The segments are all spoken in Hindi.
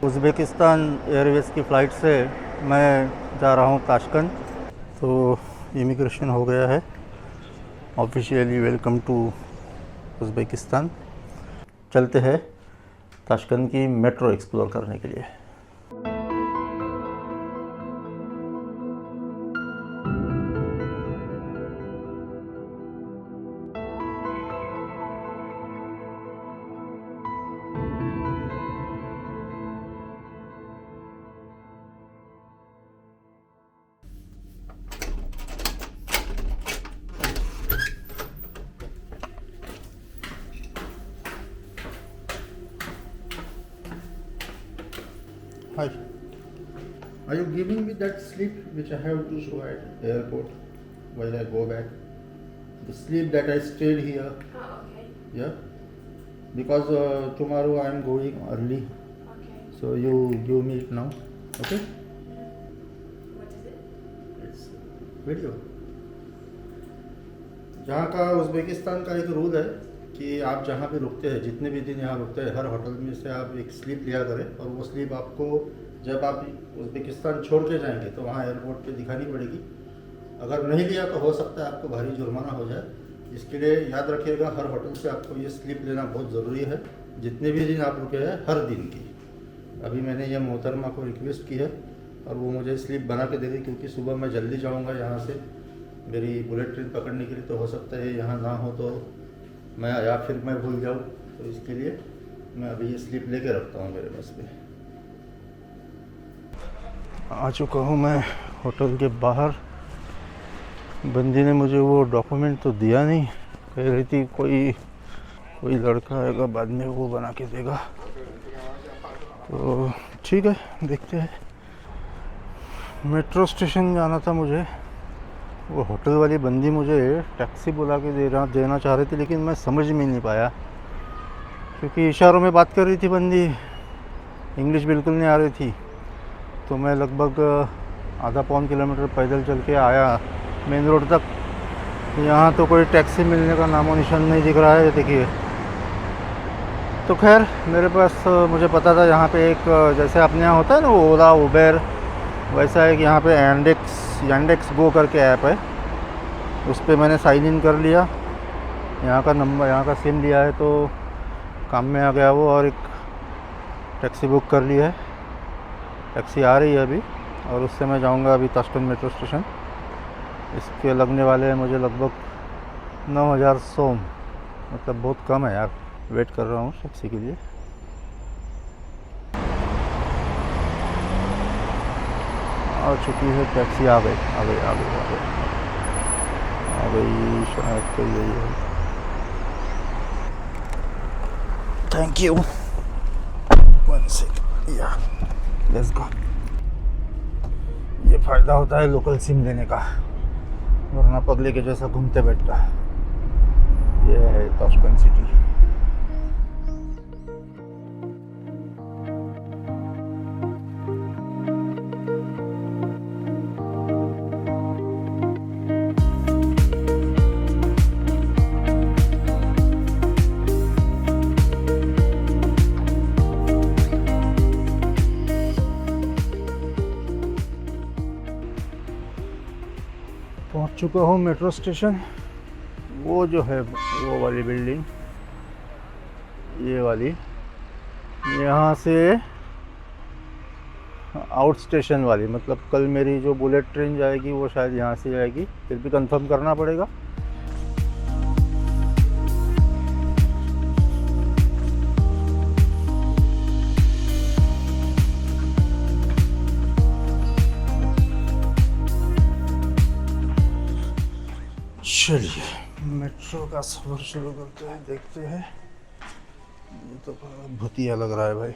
उज़्बेकिस्तान एयरवेज़ की फ़्लाइट से मैं जा रहा हूँ ताशकंद। तो इमिग्रेशन हो गया है, ऑफिशियली वेलकम टू उज़्बेकिस्तान। चलते हैं ताशकंद की मेट्रो एक्सप्लोर करने के लिए। Hi. Are you giving me that slip which I have to show at airport while I go back? The slip that I stayed here. Oh, okay. Yeah. Because tomorrow I am going early. Okay. So you give me it now. Okay? What is it? It's video. यहाँ का उज़्बेकिस्तान का एक रूल है कि आप जहाँ भी रुकते हैं, जितने भी दिन यहाँ रुकते हैं, हर होटल में से आप एक स्लिप लिया करें और वो स्लिप आपको जब आप उज़्बेकिस्तान छोड़ के जाएंगे तो वहाँ एयरपोर्ट पे दिखानी पड़ेगी। अगर नहीं लिया तो हो सकता है आपको भारी जुर्माना हो जाए। इसके लिए याद रखिएगा, हर होटल से आपको ये स्लिप लेना बहुत ज़रूरी है, जितने भी दिन आप रुके हैं हर दिन की। अभी मैंने ये मोहतरमा को रिक्वेस्ट की है और वो मुझे स्लिप बना के दे दी, क्योंकि सुबह मैं जल्दी जाऊँगा यहाँ से मेरी बुलेट ट्रेन पकड़ने के लिए। तो हो सकता है यहाँ ना हो तो मैं या फिर मैं भूल जाऊँ, तो इसके लिए मैं अभी ये स्लिप लेके रखता हूँ मेरे पास में। आ चुका हूँ मैं होटल के बाहर। बंदी ने मुझे वो डॉक्यूमेंट तो दिया नहीं, कह रही थी कोई लड़का आएगा बाद में वो बना के देगा। तो ठीक है, देखते हैं। मेट्रो स्टेशन जाना था मुझे। वो होटल वाली बंदी मुझे टैक्सी बुला के देना चाह रही थी, लेकिन मैं समझ में नहीं पाया क्योंकि इशारों में बात कर रही थी बंदी, इंग्लिश बिल्कुल नहीं आ रही थी। तो मैं लगभग आधा पौन किलोमीटर पैदल चल के आया मेन रोड तक। यहाँ तो कोई टैक्सी मिलने का नामो निशान नहीं दिख रहा है, देखिए। तो खैर मेरे पास मुझे पता था यहाँ पे एक, जैसे अपने यहाँ होता है ना ओला उबेर, वैसा एक यहाँ पे यांडेक्स गो करके ऐप है, उस पर मैंने साइन इन कर लिया। यहाँ का नंबर, यहाँ का सिम लिया है तो काम में आ गया वो, और एक टैक्सी बुक कर ली है। टैक्सी आ रही है अभी और उससे मैं जाऊँगा अभी ताशकंद मेट्रो स्टेशन। इसके लगने वाले हैं मुझे लगभग 9,000 सोम, मतलब बहुत कम है यार। वेट कर रहा हूँ टैक्सी के लिए। आ चुकी है टैक्सी, आ गई शायद तो यही है। थैंक यू, 1 सेकंड, या लेट्स गो। ये फ़ायदा होता है लोकल सिम लेने का, वरना पगले के जैसा घूमते बैठता। ये है ताशकंद सिटी। पहुंच चुका हूँ मेट्रो स्टेशन। वो जो है वो वाली बिल्डिंग, ये वाली, यहाँ से आउट स्टेशन वाली, मतलब कल मेरी जो बुलेट ट्रेन जाएगी वो शायद यहाँ से जाएगी, फिर भी कंफर्म करना पड़ेगा। चलिए मेट्रो का सफ़र शुरू करते हैं, देखते हैं। ये तो भूतिया लग रहा है भाई।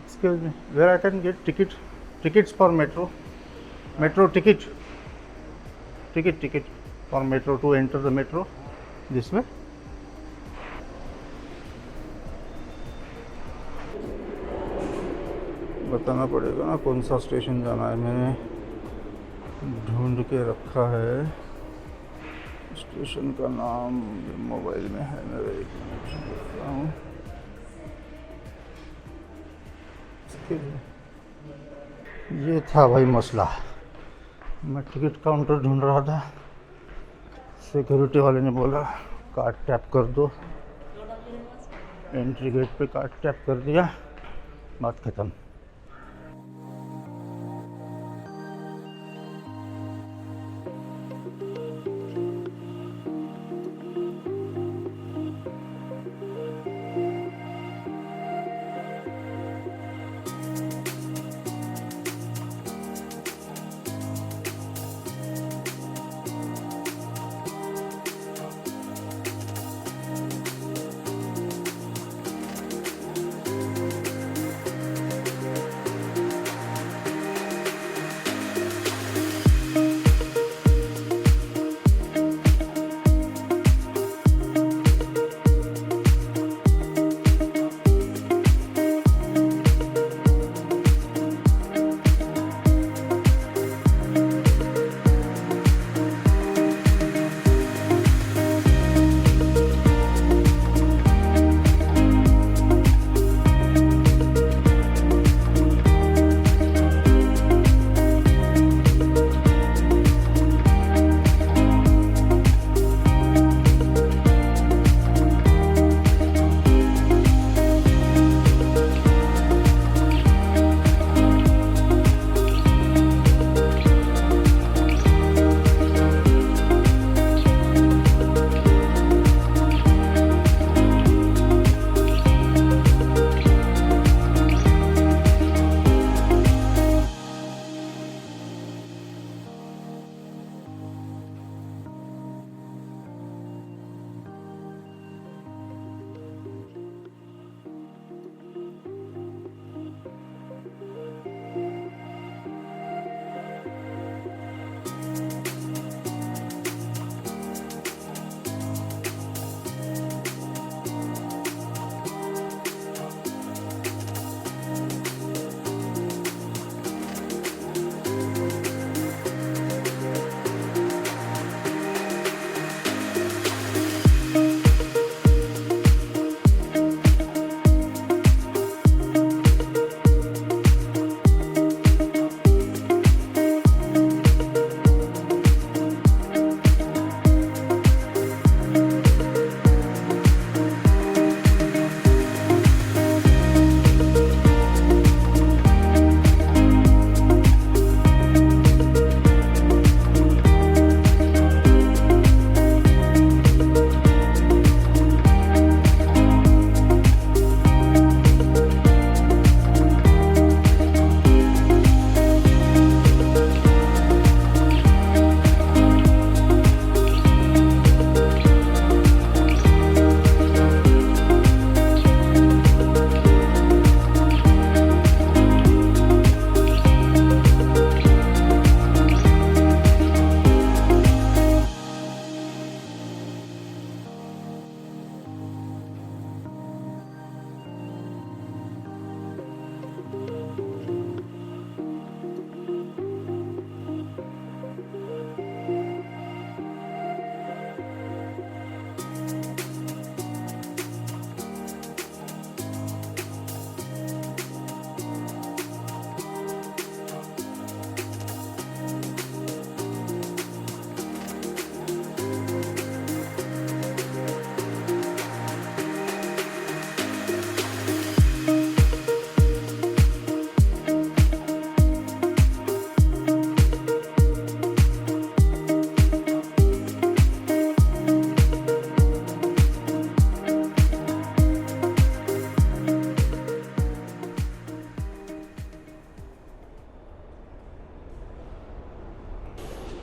Excuse me, where I can get tickets for metro ticket for metro, to enter the metro this way. बताना पड़ेगा ना कौन सा स्टेशन जाना है। मैंने ढूंढ के रखा है स्टेशन का नाम, मोबाइल में है मेरे, एक मिनट देख रहा हूँ। ये था भाई मसला, मैं टिकट काउंटर ढूंढ रहा था, सिक्योरिटी वाले ने बोला कार्ड टैप कर दो, एंट्री गेट पे कार्ड टैप कर दिया, बात ख़त्म।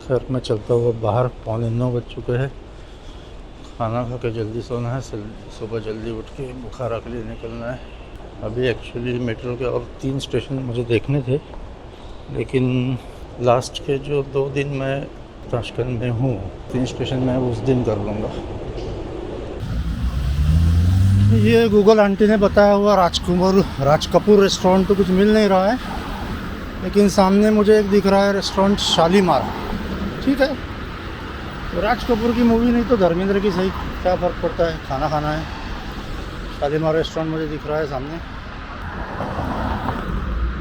खैर मैं चलता हुआ बाहर, 8:45 बज चुके हैं, खाना खा के जल्दी सोना है, सुबह जल्दी उठ के बुखारा के लिए निकलना है। अभी एक्चुअली मेट्रो के और 3 स्टेशन मुझे देखने थे, लेकिन लास्ट के जो 2 दिन मैं ताशकंद में हूँ, 3 स्टेशन मैं उस दिन कर लूँगा। ये गूगल आंटी ने बताया हुआ राज कपूर रेस्टोरेंट तो कुछ मिल नहीं रहा है, लेकिन सामने मुझे एक दिख रहा है रेस्टोरेंट शालीमार। ठीक है, तो राज कपूर की मूवी नहीं तो धर्मेंद्र की, सही क्या फ़र्क पड़ता है, खाना खाना है। शालीमार रेस्टोरेंट मुझे दिख रहा है सामने,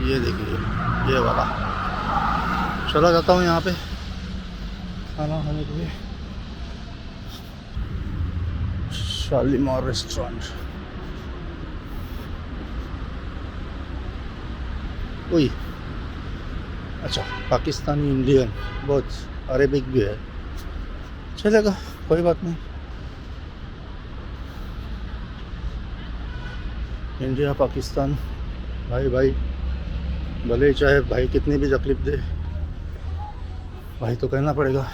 ये देखिए ये वाला। चला जाता हूँ यहाँ पे खाना खाने के लिए। शालीमार रेस्टोरेंट। वही, अच्छा पाकिस्तानी इंडियन, बहुत अरेबिक भी है, चलेगा कोई बात नहीं। इंडिया पाकिस्तान भाई भाई, भले ही चाहे भाई कितनी भी तकलीफ दे, भाई तो कहना पड़ेगा।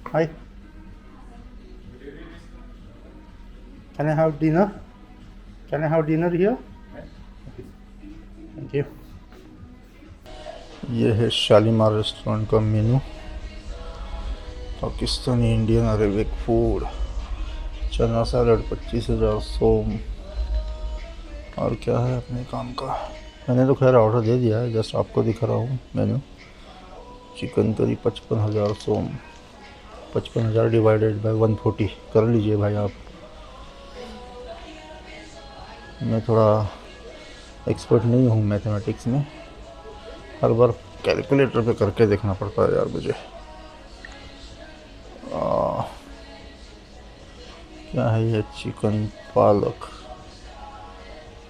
Hi, can I have dinner? Can I have dinner here? Thank you. ये है शालीमार रेस्टोरेंट का menu. Pakistani Indian Arabic food, chana salad 25,000 सोम। और क्या है अपने काम का, मैंने तो खैर ऑर्डर दे दिया है, जस्ट आपको दिखा रहा हूँ मेनू। Chicken curry 55,000 Som, 55,000 divided by 140 कर लीजिए भाई आप। मैं थोड़ा एक्सपर्ट नहीं हूँ मैथमेटिक्स में, हर बार कैलकुलेटर पे करके देखना पड़ता है यार मुझे। क्या है ये, चिकन पालक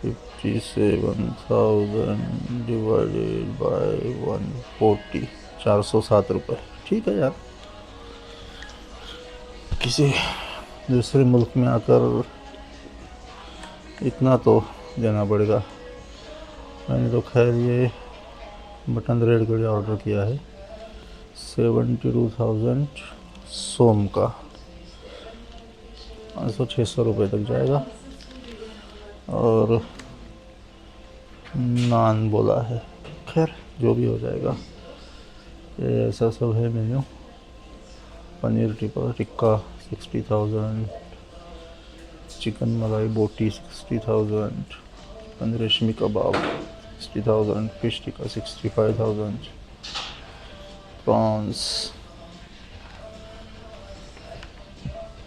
57,000 डिवाइडेड बाय 140, 407 रुपये। ठीक है यार, किसी दूसरे मुल्क में आकर इतना तो देना पड़ेगा। मैंने तो खैर ये मटन रेड के लिए ऑर्डर किया है 72,000 सोम का, 500-600 रुपये तक जाएगा। और नान बोला है, खैर जो भी हो जाएगा। ये ऐसा सब है मेन्यू। पनीर टिक्का 60,000, चिकन मलाई बोटी 60,000, चिकन रेशमी कबाब 60,000, फिश टिक्का 65,000, प्रॉन्स,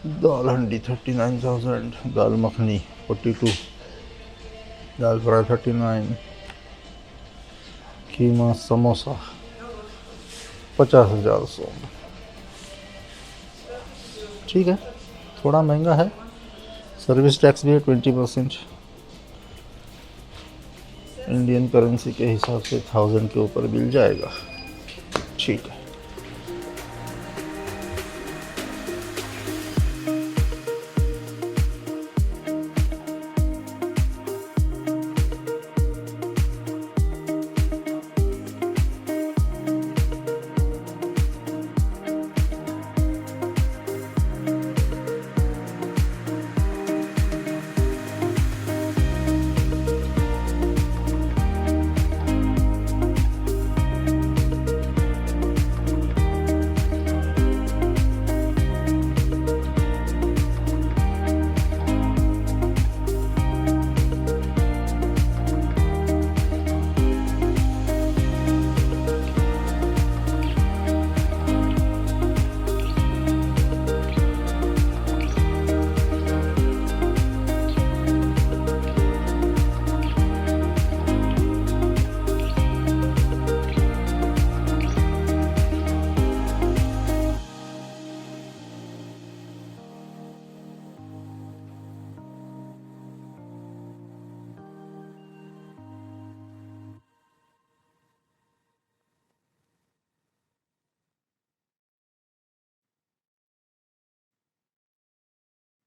दाल हंडी 39,000, दाल मखनी 42, दाल फ्राई 39, कीमा समोसा 50,000 सोम। ठीक है, थोड़ा महंगा है, सर्विस टैक्स भी है 20%। इंडियन करेंसी के हिसाब से 1000 के ऊपर बिल जाएगा। ठीक है।